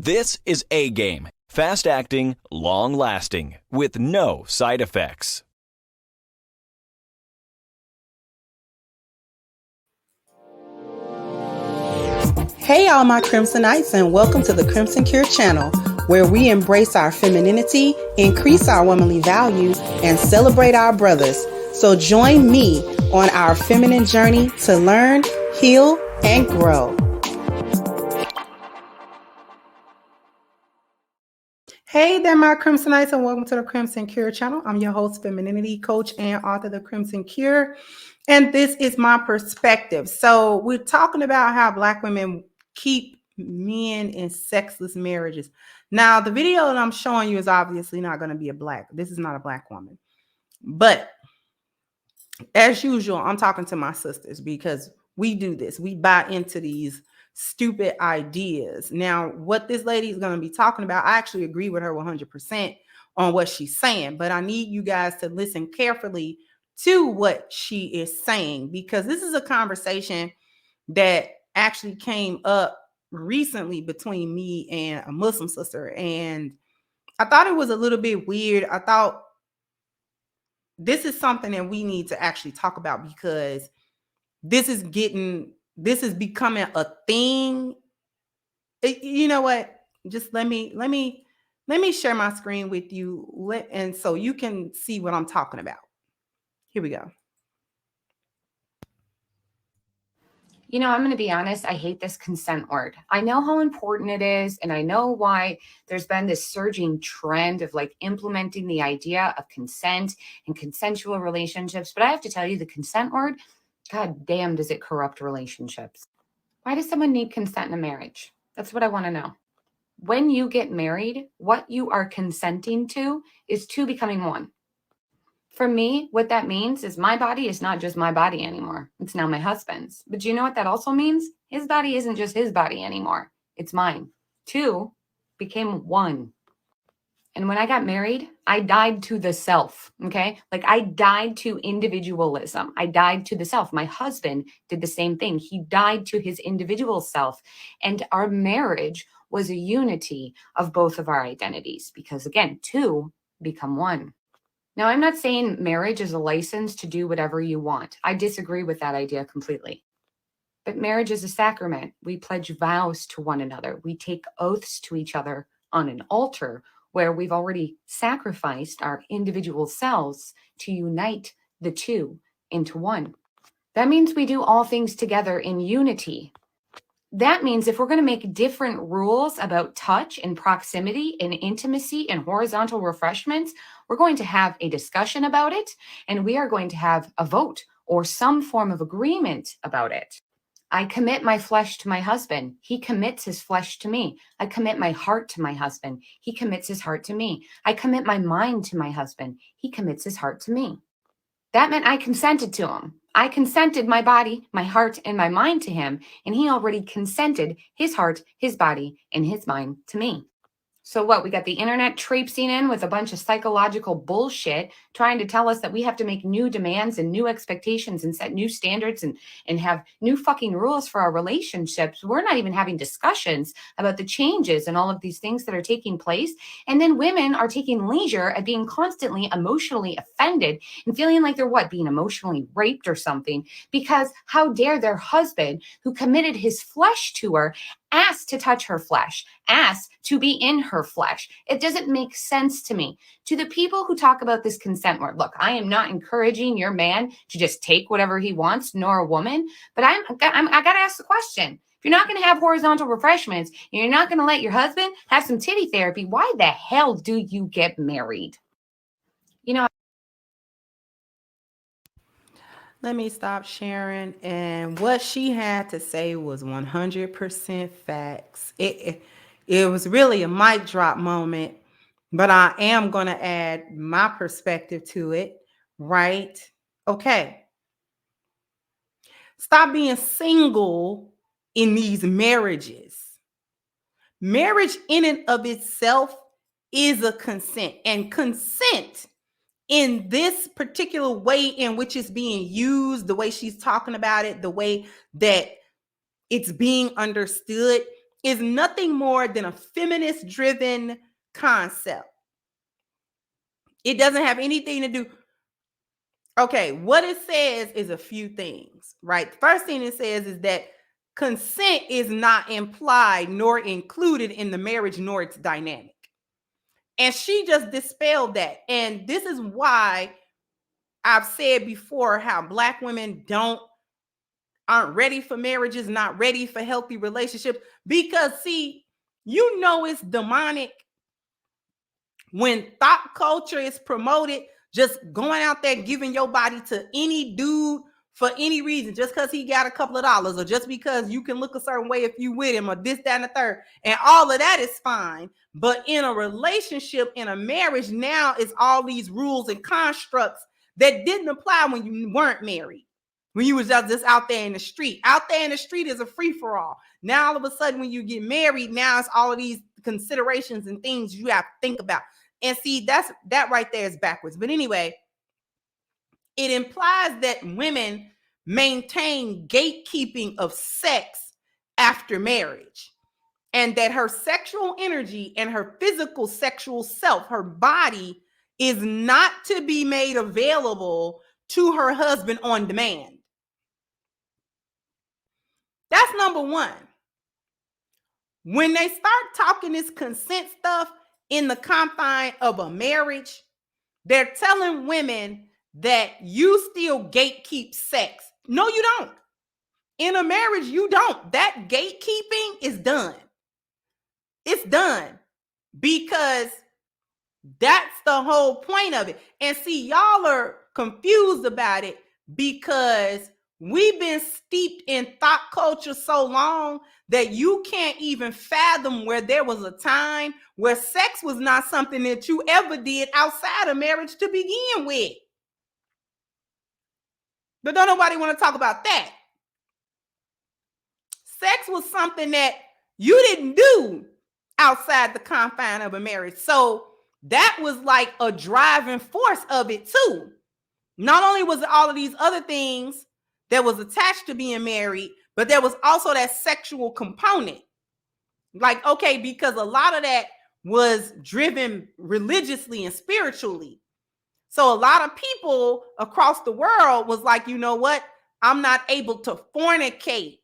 This is A Game. Fast acting, long lasting, with no side effects. Hey, all my Crimsonites, and welcome to the Crimson Cure channel, where we embrace our femininity, increase our womanly value, and celebrate our brothers. So join me on our feminine journey to learn, heal, and grow. Hey there, my Crimsonites, and welcome to the Crimson Cure channel. I'm your host, femininity coach, and author of the Crimson Cure, and this is my perspective. So we're talking about how Black women keep men in sexless marriages. Now, the video that I'm showing you is obviously not going to be this is not a Black woman. But as usual, I'm talking to my sisters because we do this. We buy into these stupid ideas. Now, what this lady is going to be talking about, I actually agree with her 100% on what she's saying, but I need you guys to listen carefully to what she is saying, because this is a conversation that actually came up recently between me and a Muslim sister, and I thought it was a little bit weird. I thought this is something that we need to actually talk about, because this is becoming a thing. You know what? Just let me share my screen with you, and so you can see what I'm talking about. Here we go. You know, I'm going to be honest, I hate this consent word. I know how important it is, and I know why there's been this surging trend of like implementing the idea of consent and consensual relationships. But I have to tell you, the consent word, God damn, does it corrupt relationships. Why does someone need consent in a marriage? That's what I want to know. When you get married, what you are consenting to is two becoming one. For me, what that means is my body is not just my body anymore. It's now my husband's. But you know what that also means? His body isn't just his body anymore. It's mine. Two became one. And when I got married, I died to the self, okay? Like I died to individualism. I died to the self. My husband did the same thing. He died to his individual self. And our marriage was a unity of both of our identities because, again, two become one. Now, I'm not saying marriage is a license to do whatever you want. I disagree with that idea completely. But marriage is a sacrament. We pledge vows to one another. We take oaths to each other on an altar where we've already sacrificed our individual selves to unite the two into one. That means we do all things together in unity. That means if we're going to make different rules about touch and proximity and intimacy and horizontal refreshments, we're going to have a discussion about it, and we are going to have a vote or some form of agreement about it. I commit my flesh to my husband. He commits his flesh to me. I commit my heart to my husband. He commits his heart to me. I commit my mind to my husband. He commits his heart to me. That meant I consented to him. I consented my body, my heart, and my mind to him, and he already consented his heart, his body, and his mind to me. So what? We got the internet traipsing in with a bunch of psychological bullshit trying to tell us that we have to make new demands and new expectations and set new standards and have new fucking rules for our relationships. We're not even having discussions about the changes and all of these things that are taking place. And then women are taking leisure at being constantly emotionally offended and feeling like they're being emotionally raped or something, because how dare their husband, who committed his flesh to her, asked to touch her flesh, asked to be in her flesh. It doesn't make sense to me. To the people who talk about this consent word, look, I am not encouraging your man to just take whatever he wants, nor a woman, but I got to ask the question. If you're not going to have horizontal refreshments, and you're not going to let your husband have some titty therapy, why the hell do you get married? You know, Let me stop sharing. And what she had to say was 100% facts. It was really a mic drop moment, but I am going to add my perspective to it, right? Okay. Stop being single in these marriages. Marriage in and of itself is a consent, and consent in this particular way in which it's being used, the way she's talking about it, the way that it's being understood, is nothing more than a feminist-driven concept. It doesn't have anything to do. Okay, what it says is a few things, right? The first thing it says is that consent is not implied nor included in the marriage nor its dynamic. And she just dispelled that. And this is why I've said before how Black women aren't ready for marriages, not ready for healthy relationships. Because see, you know it's demonic when thought culture is promoted, just going out there giving your body to any dude for any reason, just because he got a couple of dollars, or just because you can look a certain way if you with him, or this, that, and the third. And all of that is fine. But in a relationship, in a marriage, now it's all these rules and constructs that didn't apply when you weren't married. When you was just out there in the street. Out there in the street is a free-for-all. Now, all of a sudden, when you get married, now it's all of these considerations and things you have to think about. And see, that right there is backwards. But anyway, it implies that women maintain gatekeeping of sex after marriage, and that her sexual energy and her physical sexual self, her body, is not to be made available to her husband on demand. That's number one. When they start talking this consent stuff in the confine of a marriage, they're telling women that you still gatekeep sex. No, you don't. In a marriage, you don't. That gatekeeping is done. It's done because that's the whole point of it. And see, y'all are confused about it because we've been steeped in thought culture so long that you can't even fathom where there was a time where sex was not something that you ever did outside of marriage to begin with. But don't nobody want to talk about that. Sex was something that you didn't do outside the confine of a marriage. So that was like a driving force of it too. Not only was it all of these other things that was attached to being married, but there was also that sexual component. Like, okay, because a lot of that was driven religiously and spiritually. So a lot of people across the world was like, you know what? I'm not able to fornicate.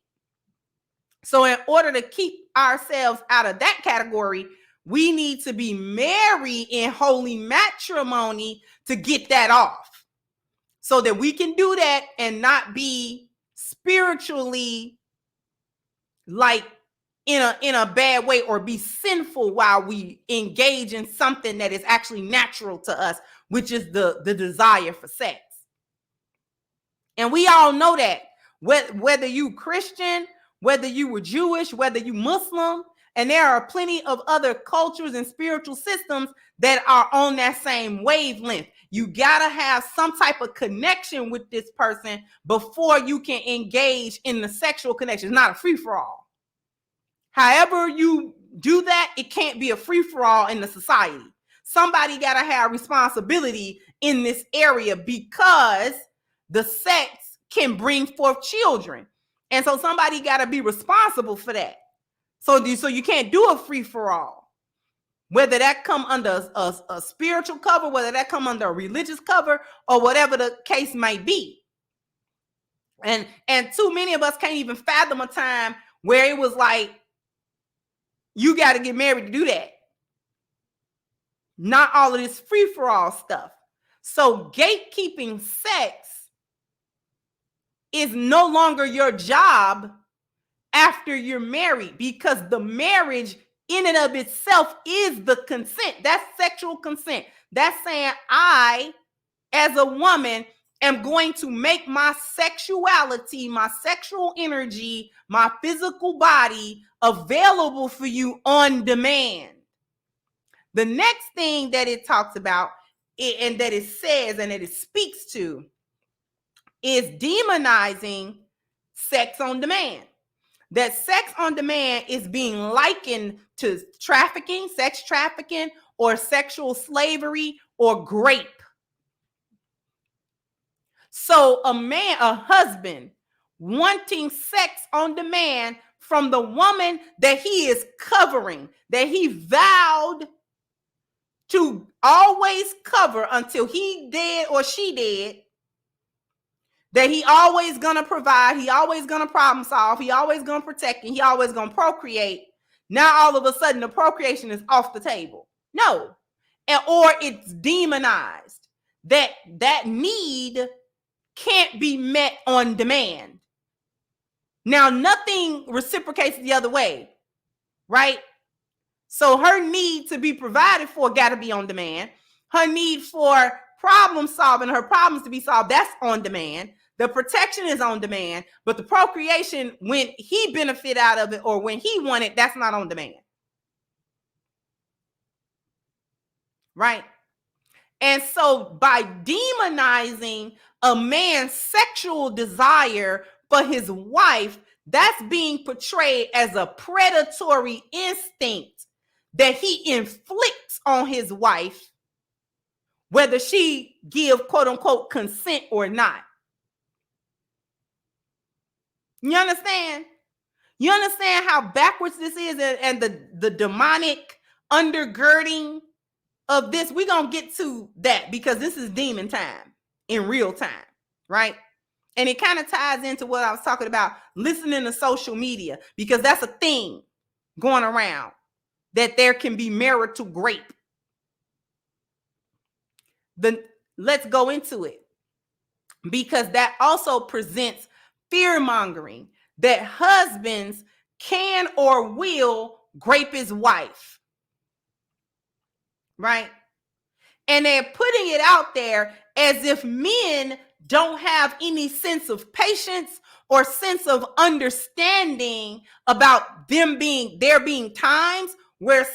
So in order to keep ourselves out of that category, we need to be married in holy matrimony to get that off, so that we can do that and not be spiritually like in a bad way, or be sinful while we engage in something that is actually natural to us, which is the desire for sex. And we all know that, whether you Christian, whether you were Jewish, whether you Muslim, and there are plenty of other cultures and spiritual systems that are on that same wavelength. You gotta have some type of connection with this person before you can engage in the sexual connection. It's not a free-for-all. However you do that, it can't be a free-for-all in the society. Somebody gotta have responsibility in this area, because the sex can bring forth children. And so somebody gotta be responsible for that. So you can't do a free-for-all. Whether that come under a spiritual cover, whether that come under a religious cover, or whatever the case may be. And too many of us can't even fathom a time where it was like, you got to get married to do that. Not all of this free-for-all stuff. So gatekeeping sex is no longer your job after you're married, because the marriage in and of itself is the consent. That's sexual consent. That's saying, I, as a woman, am going to make my sexuality, my sexual energy, my physical body available for you on demand. The next thing that it talks about, and that it says and that it speaks to, is demonizing sex on demand. That sex on demand is being likened to trafficking, sex trafficking, or sexual slavery, or grape. So a husband wanting sex on demand from the woman that he is covering, that he vowed to always cover until he dead or she dead, that he always gonna provide, he always gonna problem solve, he always gonna protect, and he always gonna procreate. Now all of a sudden the procreation is off the table. No. Or it's demonized. That need can't be met on demand. Now nothing reciprocates the other way, right? So her need to be provided for got to be on demand. Her need for problem solving, her problems to be solved, that's on demand. The protection is on demand, but the procreation, when he benefit out of it or when he want it, that's not on demand. Right? And so by demonizing a man's sexual desire for his wife, that's being portrayed as a predatory instinct that he inflicts on his wife, whether she give quote unquote consent or not. You understand? You understand how backwards this is and the demonic undergirding of this? We're going to get to that because this is demon time in real time, right? And it kind of ties into what I was talking about, listening to social media, because that's a thing going around, that there can be marital rape. Let's go into it, because that also presents fear mongering that husbands can or will grape his wife, right? And they're putting it out there as if men don't have any sense of patience or sense of understanding about there being times where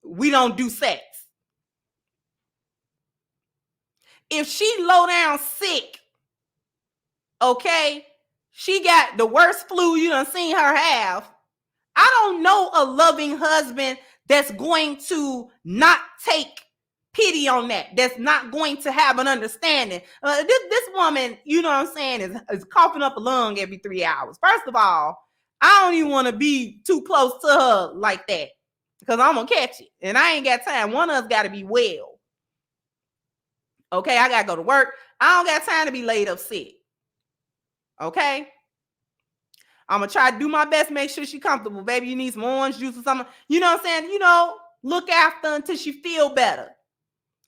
we don't do sex. If she low down sick, okay, she got the worst flu you done seen her have, I don't know a loving husband that's going to not take pity on that, that's not going to have an understanding. This woman, you know what I'm saying, is coughing up a lung every 3 hours. First of all, I don't even want to be too close to her like that, because I'm going to catch it. And I ain't got time. One of us got to be well. Okay, I got to go to work. I don't got time to be laid up sick. Okay? I'm going to try to do my best, make sure she's comfortable. Baby, you need some orange juice or something. You know what I'm saying? You know, look after her until she feel better.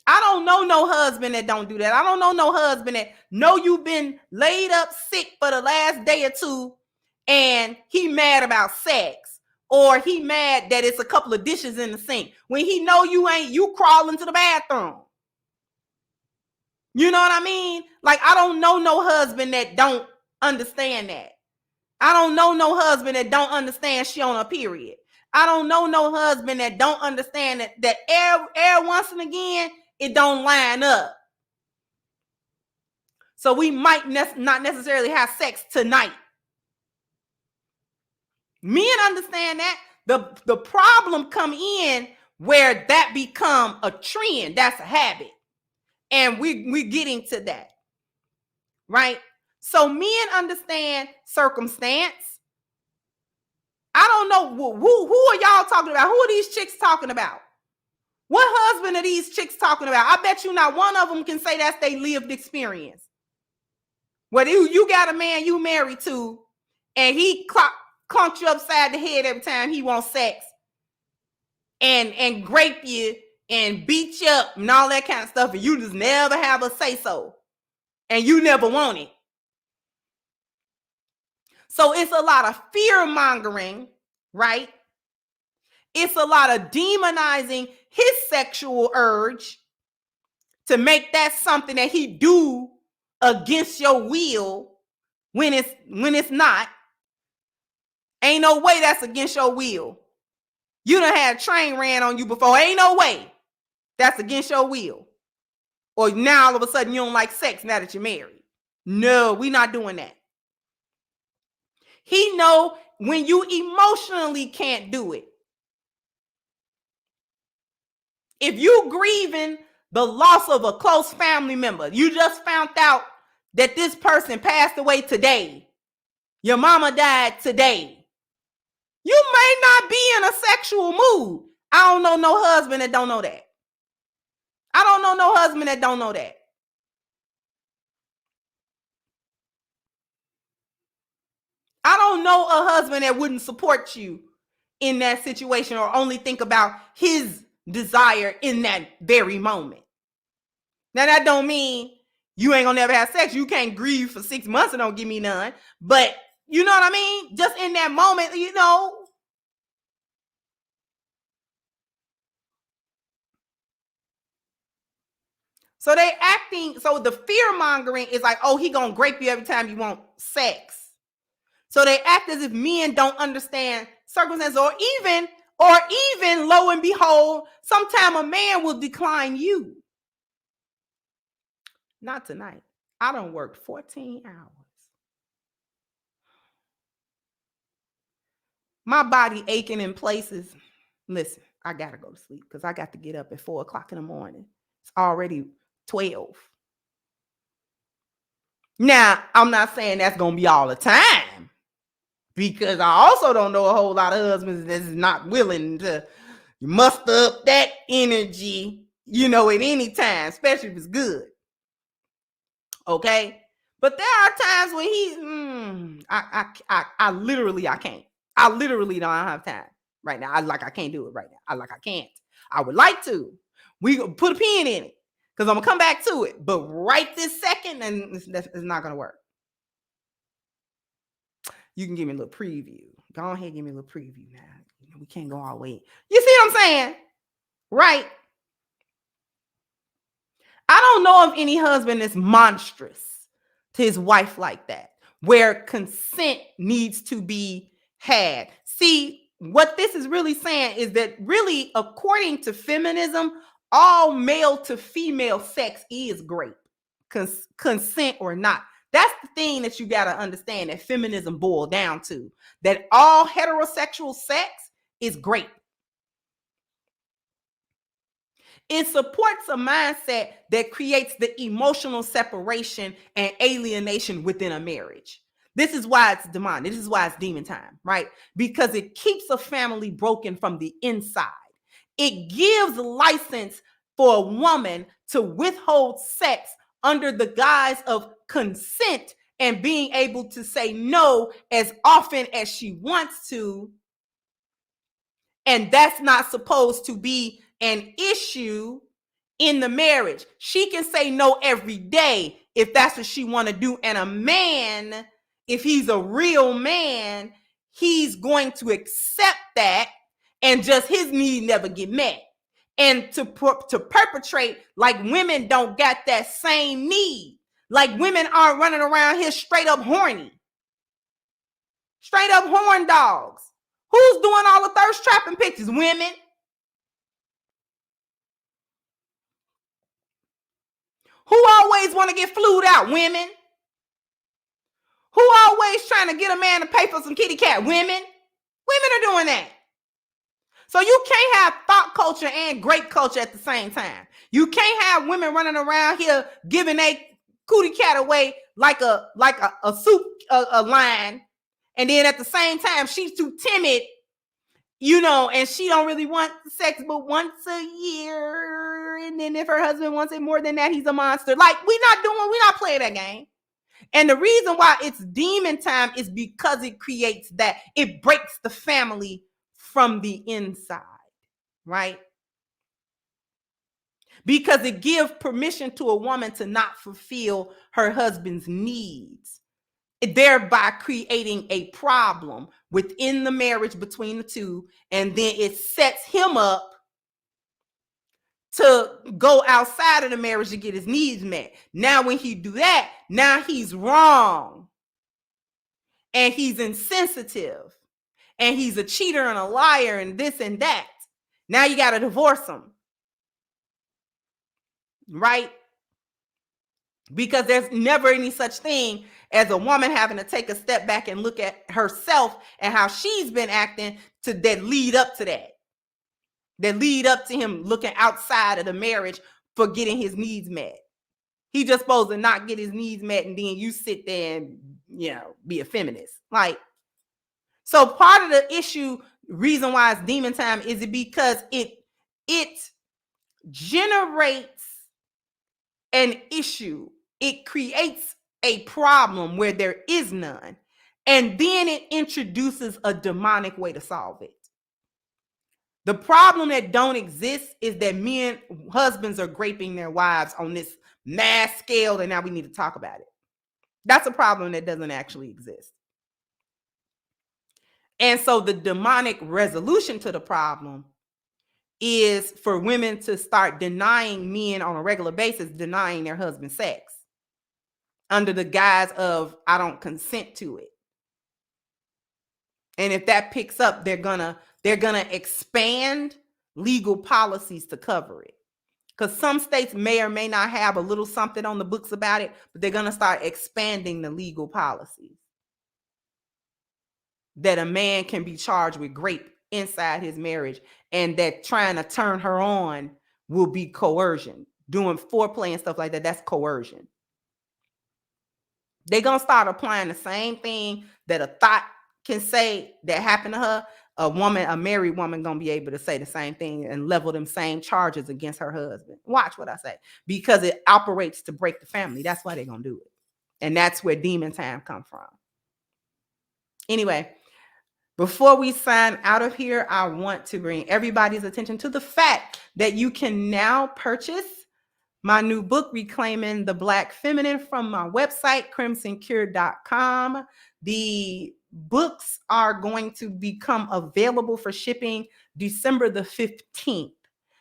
I don't know no husband that don't do that. I don't know no husband that know you've been laid up sick for the last day or two and he mad about sex, or he mad that it's a couple of dishes in the sink when he know you crawling to the bathroom. You know what I mean? Like, I don't know no husband that don't understand that. I don't know no husband that don't understand she on a period. I don't know no husband that don't understand that every once and again, it don't line up. So we might not necessarily have sex tonight. Men understand that. The problem come in where that become a trend. That's a habit. And we're getting to that. Right? So men understand circumstance. I don't know who are y'all talking about? Who are these chicks talking about? What husband are these chicks talking about? I bet you not one of them can say that's their lived experience. Whether you got a man you married to and he clunk you upside the head every time he wants sex and grape you and beat you up and all that kind of stuff, and you just never have a say so and you never want it. So it's a lot of fear mongering, right? It's a lot of demonizing his sexual urge to make that something that he do against your will when it's not. Ain't no way that's against your will. You done had a train ran on you before. Ain't no way that's against your will. Or now all of a sudden you don't like sex now that you're married. No, we not doing that. He know when you emotionally can't do it. If you grieving the loss of a close family member, you just found out that this person passed away today. Your mama died today. You may not be in a sexual mood. I don't know no husband that don't know that. I don't know no husband that don't know that. I don't know a husband that wouldn't support you in that situation or only think about his desire in that very moment. Now, that don't mean you ain't gonna never have sex. You can't grieve for 6 months and don't give me none. But you know what I mean? Just in that moment, you know. So they acting, so the fear mongering is like, oh, he gonna grape you every time you want sex. So they act as if men don't understand circumstances, or even lo and behold, sometime a man will decline you. Not tonight. I done worked 14 hours. My body aching in places. Listen, I gotta go to sleep because I got to get up at 4 o'clock in the morning. It's already 12. Now, I'm not saying that's gonna be all the time, because I also don't know a whole lot of husbands that's not willing to muster up that energy, you know, at any time, especially if it's good. Okay. But there are times when I literally, I can't. I literally don't have time right now. I can't do it right now. I can't. I would like to. We put a pin in it because I'm gonna come back to it. But right this second, and it's not gonna work. You can give me a little preview. Go ahead, give me a little preview now. You know, we can't go all the way. You see what I'm saying? Right. I don't know of any husband that's monstrous to his wife like that, where consent needs to be had. See, what this is really saying is that really, according to feminism, all male to female sex is great, consent or not. That's the thing that you got to understand, that feminism boiled down to, that all heterosexual sex is great. It supports a mindset that creates the emotional separation and alienation within a marriage. This is why it's demonic. This is why it's demon time, right? Because it keeps a family broken from the inside. It gives license for a woman to withhold sex under the guise of consent and being able to say no as often as she wants to. And that's not supposed to be an issue in the marriage. She can say no every day if that's what she want to do. And a man, if he's a real man, he's going to accept that, and just his need never get met. And to perpetrate like women don't got that same need. Like women aren't running around here straight up horny. Straight up horn dogs. Who's doing all the thirst trapping pictures? Women. Who always want to get flued out? Women. Who always trying to get a man to pay for some kitty cat? Women. Women are doing that. So you can't have thought culture and great culture at the same time. You can't have women running around here giving a cootie cat away like a soup line, and then at the same time she's too timid, you know, and she don't really want sex but once a year. And then if her husband wants it more than that, he's a monster. Like, we're not playing that game. And the reason why it's demon time is because it creates that. It breaks the family from the inside, right? Because it gives permission to a woman to not fulfill her husband's needs, thereby creating a problem within the marriage between the two. And then it sets him up to go outside of the marriage to get his needs met. Now, when he do that, now he's wrong. And he's insensitive. And he's a cheater and a liar and this and that. Now you got to divorce him. Right? Because there's never any such thing as a woman having to take a step back and look at herself and how she's been acting to that lead up to that. That lead up to him looking outside of the marriage for getting his needs met. He just supposed to not get his needs met, and then you sit there and, you know, be a feminist. Like, So part of the issue, reason why it's demon time, is it because it generates an issue. It creates a problem where there is none. And then it introduces a demonic way to solve it. The problem that don't exist is that husbands are raping their wives on this mass scale, and now we need to talk about it. That's a problem that doesn't actually exist. And so the demonic resolution to the problem is for women to start denying men on a regular basis, denying their husband sex under the guise of, I don't consent to it. And if that picks up, they're gonna expand legal policies to cover it. Because some states may or may not have a little something on the books about it, but they're gonna start expanding the legal policies that a man can be charged with rape inside his marriage, and that trying to turn her on will be coercion. Doing foreplay and stuff like that, that's coercion. They're gonna start applying the same thing that a thought can say that happened to her. A married woman, gonna be able to say the same thing and level them same charges against her husband. Watch what I say, because it operates to break the family. That's why they're gonna do it, and that's where demon time come from. Anyway, before we sign out of here, I want to bring everybody's attention to the fact that you can now purchase my new book, Reclaiming the Black Feminine, from my website, crimsoncure.com. The books are going to become available for shipping December the 15th.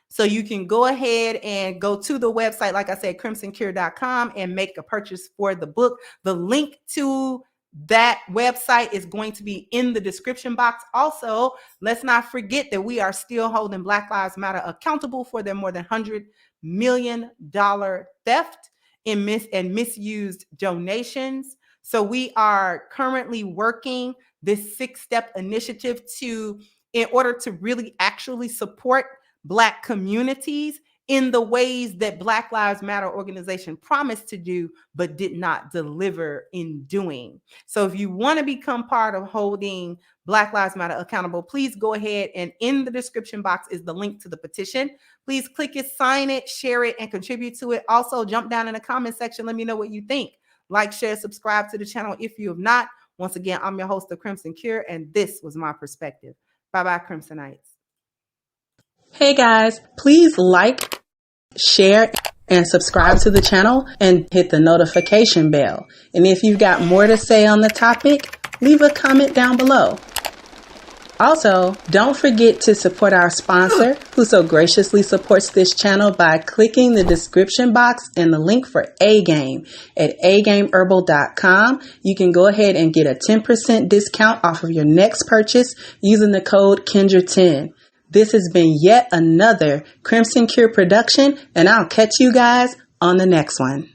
So you can go ahead and go to the website, like I said, crimsoncure.com, and make a purchase for the book. The link to that website is going to be in the description box. Also, let's not forget that we are still holding Black Lives Matter accountable for their more than $100 million theft and misused donations. So we are currently working this 6-step initiative in order to really actually support Black communities in the ways that Black Lives Matter organization promised to do, but did not deliver in doing. So if you want to become part of holding Black Lives Matter accountable, please go ahead, and in the description box is the link to the petition. Please click it, sign it, share it, and contribute to it. Also, jump down in the comment section. Let me know what you think. Like, share, subscribe to the channel if you have not. Once again, I'm your host of Crimson Cure, and this was my perspective. Bye-bye, Crimsonites. Hey guys, please like, share, and subscribe to the channel, and hit the notification bell. And if you've got more to say on the topic, leave a comment down below. Also, don't forget to support our sponsor, who so graciously supports this channel, by clicking the description box and the link for A-Game at agameherbal.com. You can go ahead and get a 10% discount off of your next purchase using the code Kendra10. This has been yet another Crimson Cure production, and I'll catch you guys on the next one.